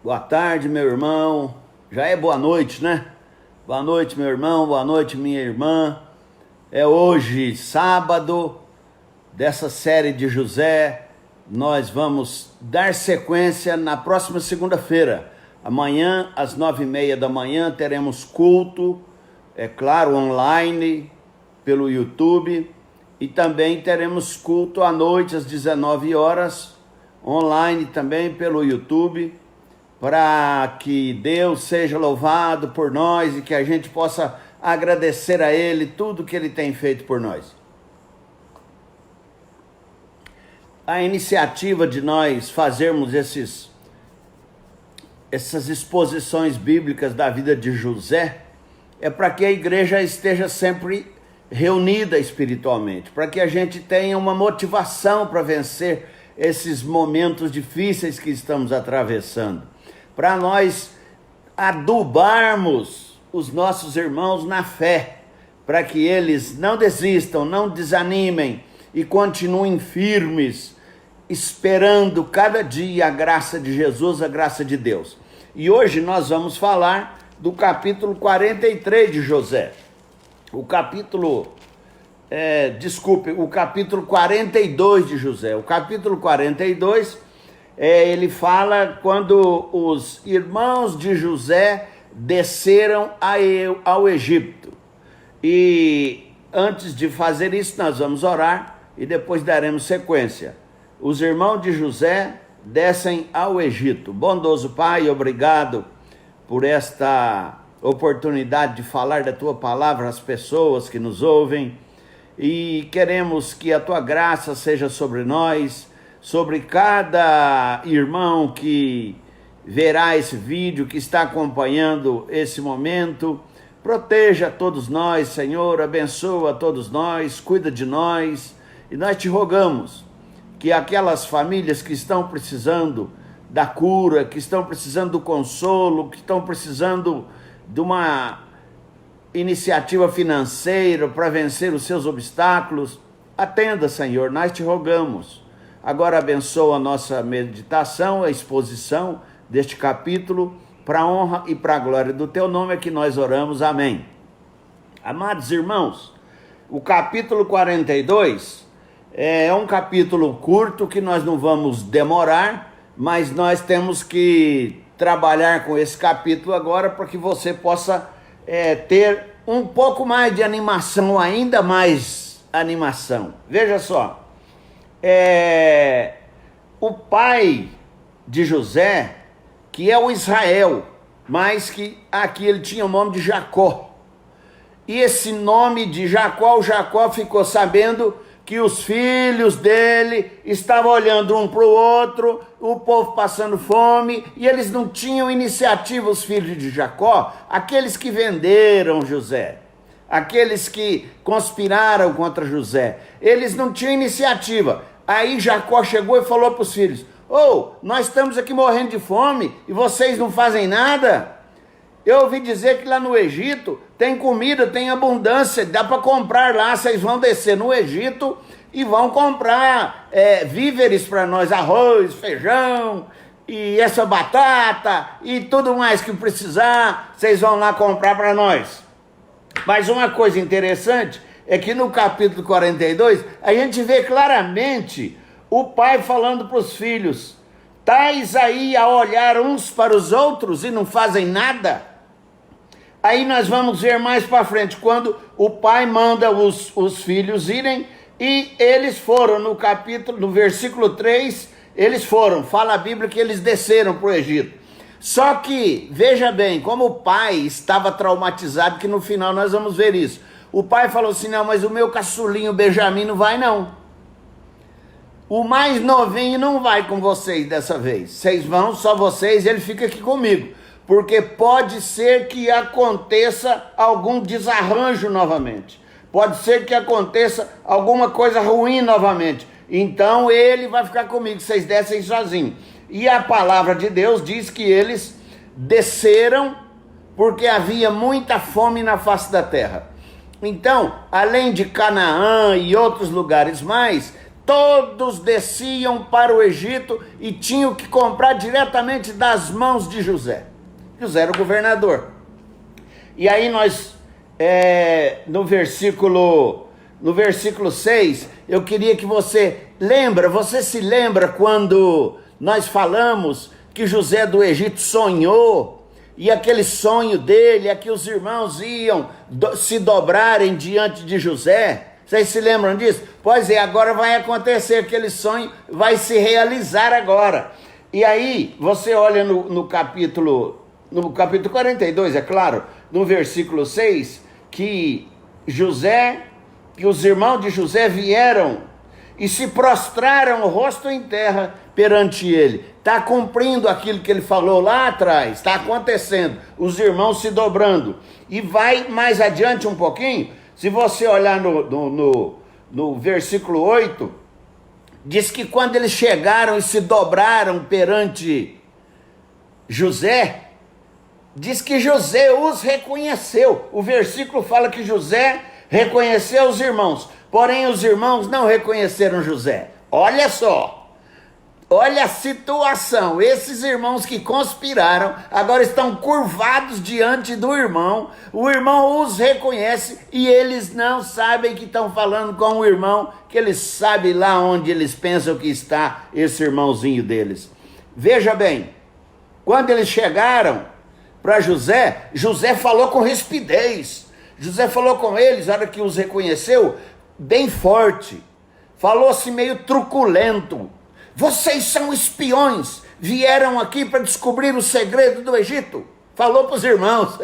Boa tarde, meu irmão. Já é boa noite, né? Boa noite, meu irmão. Boa noite, minha irmã. É hoje, sábado, dessa série de José. Nós vamos dar sequência na próxima segunda-feira. Amanhã, às 9h30 da manhã, teremos culto, é claro, online, pelo YouTube. E também teremos culto à noite, às 19 horas, online também pelo YouTube, para que Deus seja louvado por nós e que a gente possa agradecer a Ele tudo que Ele tem feito por nós. A iniciativa de nós fazermos essas exposições bíblicas da vida de José é para que a igreja esteja sempre reunida espiritualmente, para que a gente tenha uma motivação para vencer esses momentos difíceis que estamos atravessando, para nós adubarmos os nossos irmãos na fé, para que eles não desistam, não desanimem e continuem firmes, esperando cada dia a graça de Jesus, a graça de Deus. E hoje nós vamos falar do capítulo 43 de José. O capítulo 42 de José. O capítulo 42, ele fala quando os irmãos de José desceram ao Egito. E antes de fazer isso, nós vamos orar e depois daremos sequência. Os irmãos de José descem ao Egito. Bondoso Pai, obrigado por esta oportunidade de falar da Tua palavra às pessoas que nos ouvem. E queremos que a Tua graça seja sobre nós, sobre cada irmão que verá esse vídeo, que está acompanhando esse momento. Proteja todos nós, Senhor, abençoa todos nós, cuida de nós. E nós te rogamos que aquelas famílias que estão precisando da cura, que estão precisando do consolo, que estão precisando de uma iniciativa financeira para vencer os seus obstáculos, atenda, Senhor, nós te rogamos. Agora abençoa a nossa meditação, a exposição deste capítulo, para a honra e para a glória do teu nome é que nós oramos, amém. Amados irmãos, o capítulo 42 é um capítulo curto que nós não vamos demorar, mas nós temos que trabalhar com esse capítulo agora para que você possa ter um pouco mais de animação, ainda mais animação. Veja só, o pai de José, que é o Israel, mas que aqui ele tinha o nome de Jacó. E esse nome de Jacó, o Jacó ficou sabendo que os filhos dele estavam olhando um para o outro, o povo passando fome, e eles não tinham iniciativa, os filhos de Jacó, aqueles que venderam José, aqueles que conspiraram contra José, eles não tinham iniciativa. Aí Jacó chegou e falou para os filhos: nós estamos aqui morrendo de fome e vocês não fazem nada? Eu ouvi dizer que lá no Egito tem comida, tem abundância, dá para comprar lá, vocês vão descer no Egito e vão comprar víveres para nós, arroz, feijão e essa batata e tudo mais que precisar, vocês vão lá comprar para nós. Mas uma coisa interessante é que no capítulo 42 a gente vê claramente o pai falando para os filhos: tais aí a olhar uns para os outros e não fazem nada? Aí nós vamos ver mais para frente, quando o pai manda os filhos irem, e eles foram no versículo 3, eles foram, fala a Bíblia que eles desceram para o Egito. Só que, veja bem, como o pai estava traumatizado, que no final nós vamos ver isso. O pai falou assim: não, mas o meu caçulinho Benjamim não vai não. O mais novinho não vai com vocês dessa vez. Vocês vão, só vocês, ele fica aqui comigo. Porque pode ser que aconteça algum desarranjo novamente. Pode ser que aconteça alguma coisa ruim novamente. Então ele vai ficar comigo, vocês descem sozinhos. E a palavra de Deus diz que eles desceram porque havia muita fome na face da terra. Então, além de Canaã e outros lugares mais, todos desciam para o Egito e tinham que comprar diretamente das mãos de José. José era o governador. E aí nós, no versículo 6, eu queria que você se lembra quando nós falamos que José do Egito sonhou, e aquele sonho dele é que os irmãos iam se dobrarem diante de José. Vocês se lembram disso? Pois é, agora vai acontecer, aquele sonho vai se realizar agora. E aí, você olha no capítulo 42, é claro, no versículo 6, que os irmãos de José vieram e se prostraram o rosto em terra perante ele. Está cumprindo aquilo que ele falou lá atrás, está acontecendo, os irmãos se dobrando. E vai mais adiante um pouquinho, se você olhar no versículo 8, diz que quando eles chegaram e se dobraram perante José, diz que José os reconheceu. O versículo fala que José reconheceu os irmãos, porém os irmãos não reconheceram José. Olha só, olha a situação, esses irmãos que conspiraram, agora estão curvados diante do irmão, o irmão os reconhece e eles não sabem que estão falando com o irmão, que eles sabem lá onde eles pensam que está esse irmãozinho deles. Veja bem, quando eles chegaram para José, José falou com rispidez, José falou com eles, a hora que os reconheceu, bem forte, falou-se meio truculento. Vocês são espiões, vieram aqui para descobrir o segredo do Egito. Falou para os irmãos.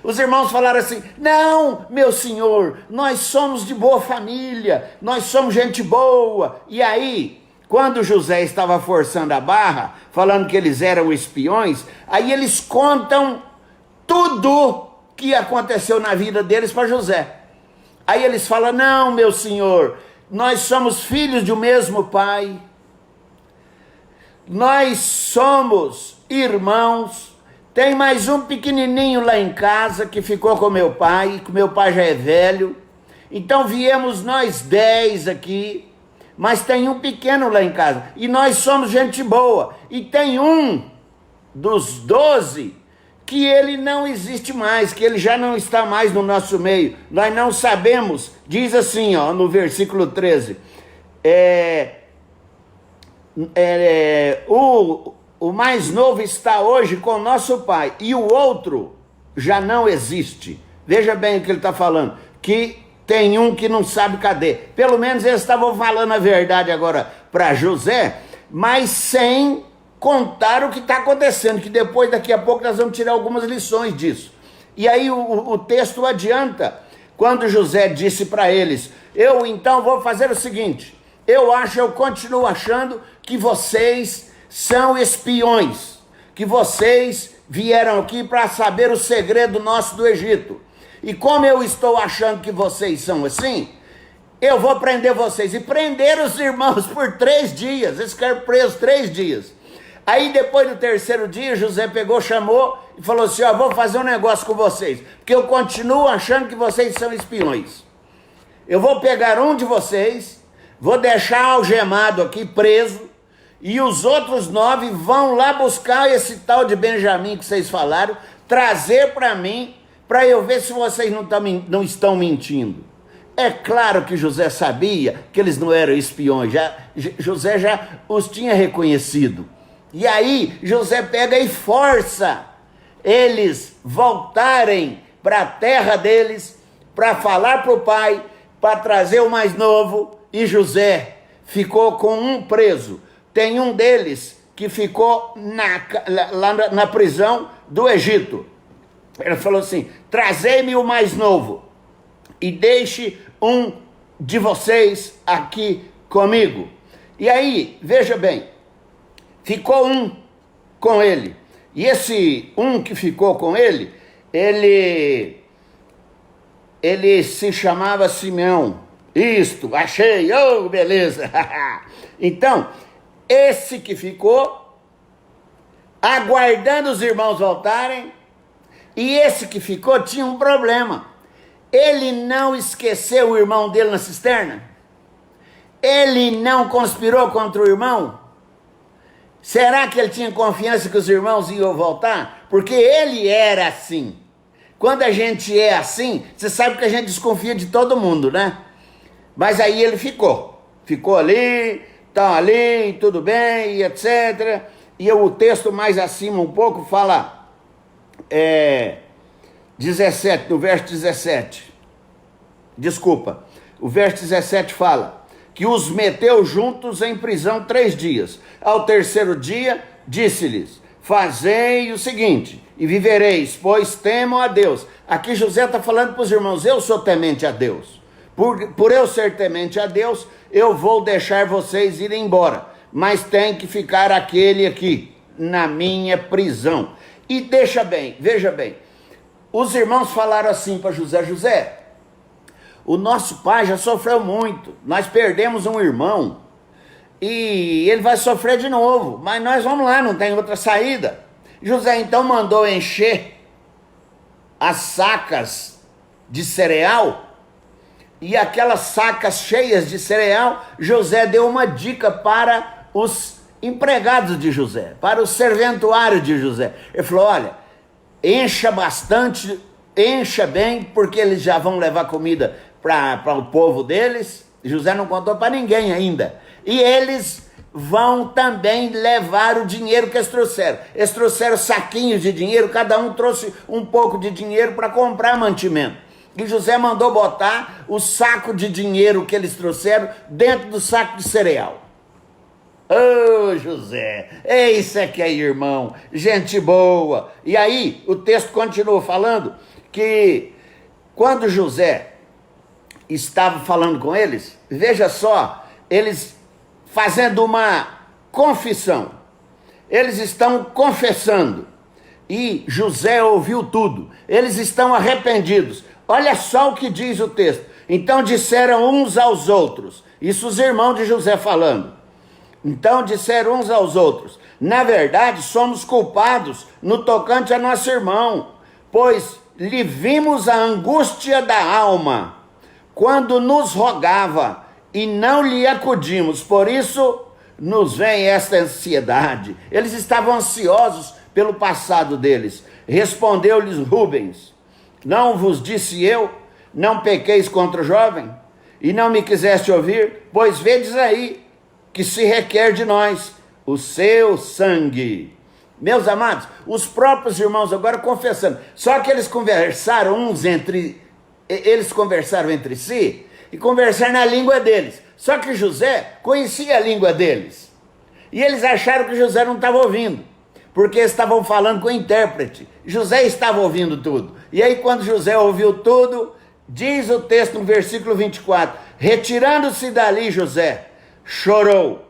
Os irmãos falaram assim: não, meu senhor, nós somos de boa família, nós somos gente boa. E aí, quando José estava forçando a barra, falando que eles eram espiões, aí eles contam tudo que aconteceu na vida deles para José. Aí eles falam: não, meu senhor, nós somos filhos de um mesmo pai, nós somos irmãos, tem mais um pequenininho lá em casa que ficou com meu pai, que meu pai já é velho, então viemos nós 10 aqui, mas tem um pequeno lá em casa, e nós somos gente boa, e tem um dos 12 que ele não existe mais, que ele já não está mais no nosso meio, nós não sabemos, diz assim, ó, no versículo 13, o mais novo está hoje com nosso pai, e o outro já não existe. Veja bem o que ele está falando, que tem um que não sabe cadê. Pelo menos eles estavam falando a verdade agora para José, mas sem contar o que está acontecendo, que depois, daqui a pouco, nós vamos tirar algumas lições disso. E aí o texto adianta, quando José disse para eles: eu então vou fazer o seguinte, eu continuo achando que vocês são espiões, que vocês vieram aqui para saber o segredo nosso do Egito, e como eu estou achando que vocês são assim, eu vou prender vocês. E prender os irmãos por 3 dias, eles ficaram presos 3 dias. Aí depois do 3º dia, José pegou, chamou e falou assim: ó, vou fazer um negócio com vocês, porque eu continuo achando que vocês são espiões. Eu vou pegar um de vocês, vou deixar algemado aqui, preso, e os outros 9 vão lá buscar esse tal de Benjamim que vocês falaram, trazer para mim, para eu ver se vocês não estão mentindo. É claro que José sabia que eles não eram espiões, José já os tinha reconhecido. E aí José pega e força eles voltarem para a terra deles, para falar para o pai, para trazer o mais novo, e José ficou com um preso. Tem um deles que ficou lá na prisão do Egito. Ele falou assim: trazei-me o mais novo e deixe um de vocês aqui comigo. E aí, veja bem, ficou um com ele. E esse um que ficou com ele, ele se chamava Simeão. Isto, achei, oh, beleza. Então, esse que ficou, aguardando os irmãos voltarem, e esse que ficou tinha um problema. Ele não esqueceu o irmão dele na cisterna. ele não conspirou contra o irmão? Será que ele tinha confiança que os irmãos iam voltar? Porque ele era assim. Quando a gente é assim, você sabe que a gente desconfia de todo mundo, né? Mas aí ele ficou ali, tá ali, tudo bem, etc. E o texto mais acima um pouco fala, 17, no verso 17. Desculpa, o verso 17 fala que os meteu juntos em prisão 3 dias. Ao terceiro dia, disse-lhes, fazei o seguinte, e vivereis, pois temam a Deus. Aqui José está falando para os irmãos, eu sou temente a Deus. Por eu ser temente a Deus, eu vou deixar vocês irem embora. Mas tem que ficar aquele aqui, na minha prisão. E veja bem, os irmãos falaram assim para José, José, o nosso pai já sofreu muito, nós perdemos um irmão, e ele vai sofrer de novo, mas nós vamos lá, não tem outra saída. José então mandou encher as sacas de cereal, e aquelas sacas cheias de cereal, José deu uma dica para os empregados de José, para o serventuário de José. Ele falou, olha, encha bastante, encha bem, porque eles já vão levar comida para o povo deles. José não contou para ninguém ainda. E eles vão também levar o dinheiro que eles trouxeram. Eles trouxeram saquinhos de dinheiro, cada um trouxe um pouco de dinheiro para comprar mantimento. E José mandou botar o saco de dinheiro que eles trouxeram dentro do saco de cereal. Ô José, isso aqui é irmão, gente boa. E aí o texto continua falando que quando José estava falando com eles, veja só, eles fazendo uma confissão, eles estão confessando, e José ouviu tudo, eles estão arrependidos. Olha só o que diz o texto. Então disseram uns aos outros, isso os irmãos de José falando, então disseram uns aos outros, na verdade somos culpados no tocante a nosso irmão, pois lhe vimos a angústia da alma, quando nos rogava, e não lhe acudimos, por isso nos vem esta ansiedade. Eles estavam ansiosos pelo passado deles. Respondeu-lhes Rubens, não vos disse eu, não pequeis contra o jovem, e não me quiseste ouvir? Pois vedes aí, que se requer de nós o seu sangue. Meus amados, os próprios irmãos agora confessando, só que eles conversaram entre si e conversaram na língua deles. Só que José conhecia a língua deles. E eles acharam que José não estava ouvindo, porque eles estavam falando com o intérprete. José estava ouvindo tudo. E aí quando José ouviu tudo, diz o texto no versículo 24, retirando-se dali José, chorou.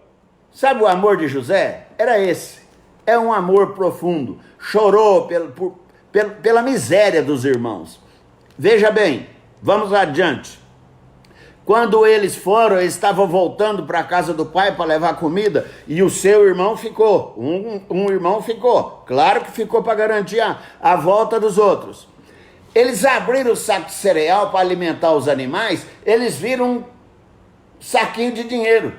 Sabe o amor de José? Era esse. É um amor profundo. Chorou pela miséria dos irmãos. Veja bem, vamos adiante. Quando eles foram, eles estavam voltando para a casa do pai para levar comida, e o seu irmão ficou. Um irmão ficou. Claro que ficou para garantir a volta dos outros. Eles abriram o saco de cereal para alimentar os animais, eles viram um saquinho de dinheiro.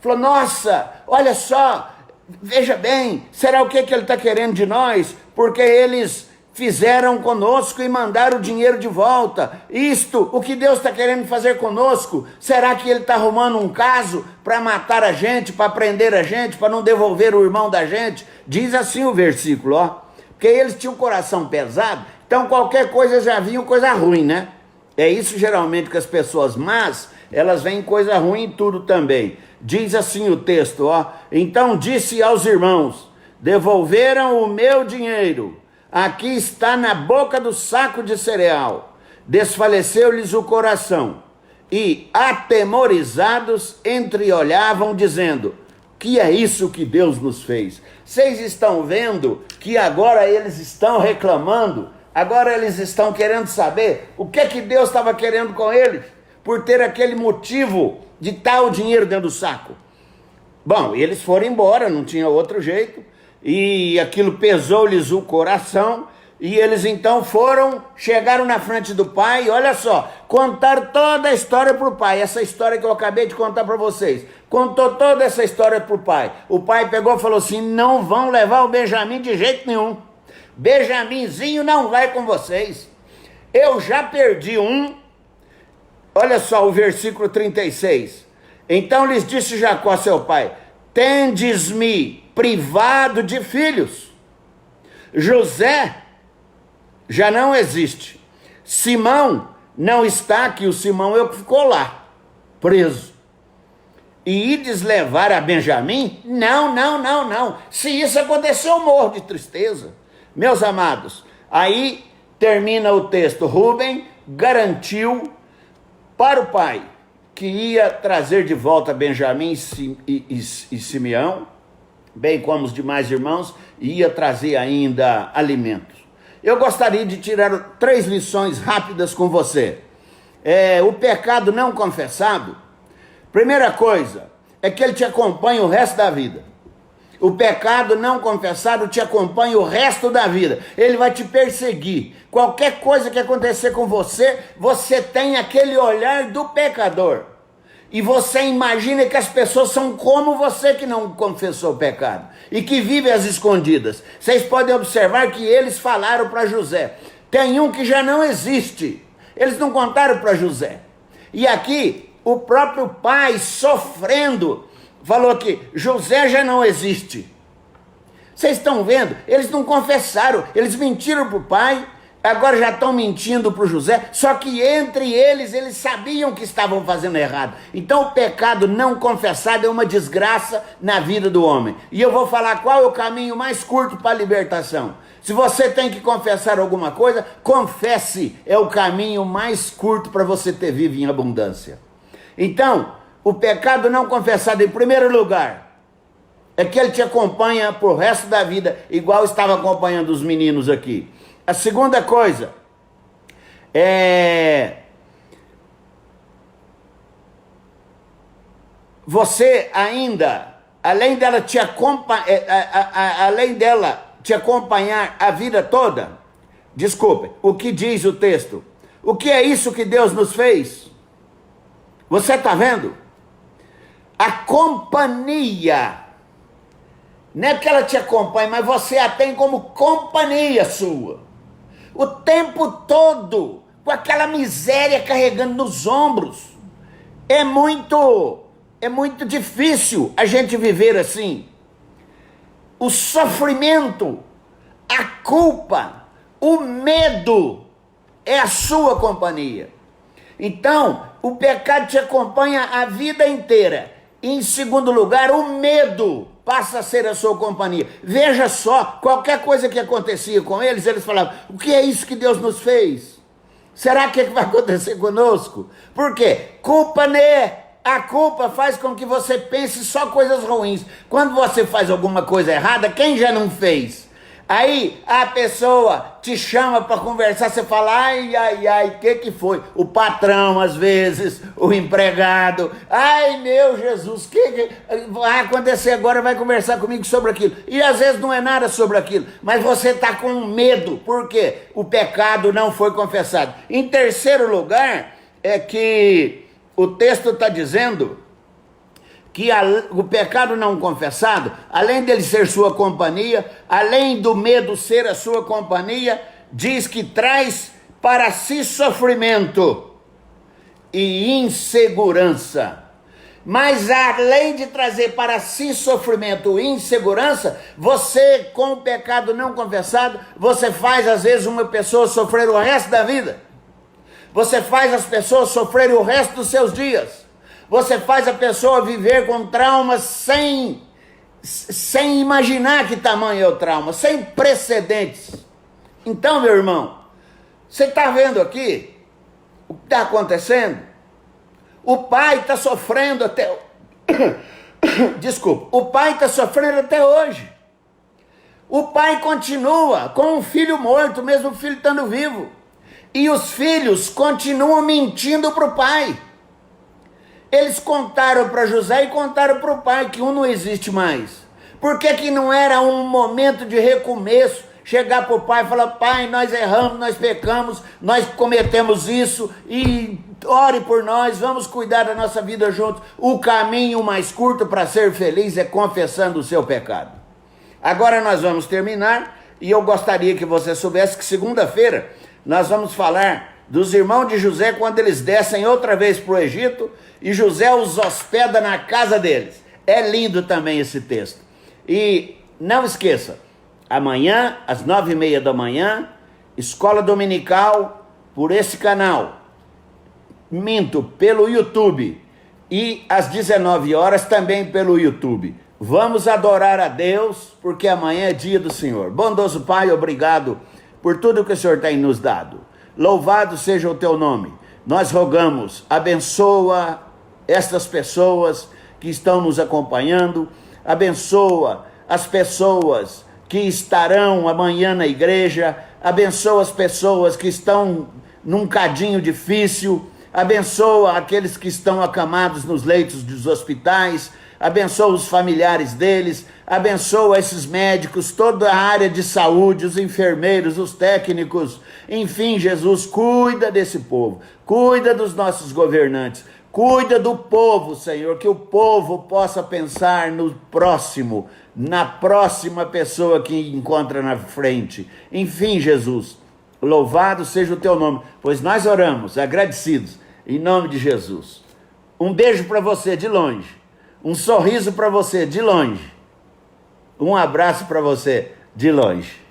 Falou, nossa, olha só, veja bem, será o que ele está querendo de nós? Porque eles fizeram conosco e mandaram o dinheiro de volta. Isto, o que Deus está querendo fazer conosco? Será que ele está arrumando um caso para matar a gente, para prender a gente, para não devolver o irmão da gente? Diz assim o versículo, ó. Porque eles tinham o coração pesado, então qualquer coisa já vinha coisa ruim, né? É isso geralmente que as pessoas más, elas veem coisa ruim em tudo também. Diz assim o texto, ó. Então disse aos irmãos, devolveram o meu dinheiro, aqui está na boca do saco de cereal. Desfaleceu-lhes o coração, e atemorizados entreolhavam, dizendo, que é isso que Deus nos fez? Vocês estão vendo que agora eles estão reclamando, agora eles estão querendo saber o que é que Deus estava querendo com eles, por ter aquele motivo de tal dinheiro dentro do saco. Bom, eles foram embora, não tinha outro jeito, e aquilo pesou-lhes o coração, E eles então chegaram na frente do pai, olha só, contaram toda a história para o pai, essa história que eu acabei de contar para vocês. Contou toda essa história para o pai. O pai pegou e falou assim: não vão levar o Benjamim de jeito nenhum. Benjaminzinho não vai com vocês. Eu já perdi um. Olha só o versículo 36. Então lhes disse Jacó, seu pai: tendes-me privado de filhos. José já não existe. Simão não está aqui. O Simão é o que ficou lá, preso. E ides levar a Benjamim? Não, não, não, não. Se isso acontecer, eu morro de tristeza. Meus amados, aí termina o texto. Rúben garantiu para o pai que ia trazer de volta Benjamim e Simeão, bem como os demais irmãos, e ia trazer ainda alimentos. Eu gostaria de tirar 3 lições rápidas com você. O pecado não confessado, primeira coisa, é que ele te acompanha o resto da vida. O pecado não confessado te acompanha o resto da vida. Ele vai te perseguir. Qualquer coisa que acontecer com você, você tem aquele olhar do pecador. E você imagina que as pessoas são como você que não confessou o pecado e que vive às escondidas. Vocês podem observar que eles falaram para José. Tem um que já não existe. Eles não contaram para José. E aqui o próprio pai sofrendo falou que José já não existe. Vocês estão vendo? Eles não confessaram, eles mentiram para o pai, agora já estão mentindo para o José, só que entre eles sabiam que estavam fazendo errado. Então o pecado não confessado é uma desgraça na vida do homem. E eu vou falar qual é o caminho mais curto para a libertação. Se você tem que confessar alguma coisa, confesse, é o caminho mais curto para você ter vida em abundância. Então, o pecado não confessado, em primeiro lugar, é que ele te acompanha por resto da vida, igual estava acompanhando os meninos aqui. A segunda coisa é você ainda, além dela te acompanhar a vida toda, desculpe, o que diz o texto? O que é isso que Deus nos fez? Você está vendo? A companhia, não é que ela te acompanha, mas você a tem como companhia sua, o tempo todo, com aquela miséria carregando nos ombros. É muito difícil a gente viver assim. O sofrimento, a culpa, o medo é a sua companhia. Então, o pecado te acompanha a vida inteira. Em segundo lugar, o medo passa a ser a sua companhia. Veja só, qualquer coisa que acontecia com eles, eles falavam: o que é isso que Deus nos fez? Será que vai acontecer conosco? Por quê? Culpa, né? A culpa faz com que você pense só coisas ruins. Quando você faz alguma coisa errada, quem já não fez? Aí a pessoa te chama para conversar, você fala: ai, ai, ai, o que foi? O patrão, às vezes, o empregado. Ai, meu Jesus, o que vai acontecer agora? Vai conversar comigo sobre aquilo. E às vezes não é nada sobre aquilo, mas você está com medo. Por quê? O pecado não foi confessado. Em terceiro lugar, é que o texto está dizendo que o pecado não confessado, além dele ser sua companhia, além do medo ser a sua companhia, diz que traz para si sofrimento e insegurança. Mas além de trazer para si sofrimento e insegurança, você, com o pecado não confessado, você faz às vezes uma pessoa sofrer o resto da vida. Você faz as pessoas sofrerem o resto dos seus dias. Você faz a pessoa viver com traumas sem imaginar que tamanho é o trauma, sem precedentes. Então, meu irmão, você está vendo aqui o que está acontecendo? O pai está sofrendo até... Desculpa, o pai está sofrendo até hoje. O pai continua com um filho morto, mesmo o filho estando vivo. E os filhos continuam mentindo para o pai. Eles contaram para José e contaram para o pai que um não existe mais. Por que não era um momento de recomeço? chegar para o pai e falar: pai, nós erramos, nós pecamos, nós cometemos isso, e ore por nós, vamos cuidar da nossa vida juntos. O caminho mais curto para ser feliz é confessando o seu pecado. Agora nós vamos terminar, e eu gostaria que você soubesse que segunda-feira nós vamos falar dos irmãos de José quando eles descem outra vez para o Egito, e José os hospeda na casa deles. É lindo também esse texto. E não esqueça, amanhã, às 9h30 da manhã, escola dominical por esse canal. Minto, pelo YouTube. E às 19 horas também pelo YouTube. Vamos adorar a Deus, porque amanhã é dia do Senhor. Bondoso Pai, obrigado por tudo que o Senhor tem nos dado. Louvado seja o teu nome. Nós rogamos, abençoa estas pessoas que estão nos acompanhando, abençoa as pessoas que estarão amanhã na igreja, abençoa as pessoas que estão num cadinho difícil, abençoa aqueles que estão acamados nos leitos dos hospitais, abençoa os familiares deles, abençoa esses médicos, toda a área de saúde, os enfermeiros, os técnicos, enfim, Jesus, cuida desse povo, cuida dos nossos governantes, cuida do povo, Senhor, que o povo possa pensar no próximo, na próxima pessoa que encontra na frente. Enfim, Jesus, louvado seja o teu nome, pois nós oramos agradecidos, em nome de Jesus. Um beijo para você de longe, um sorriso para você de longe, um abraço para você de longe.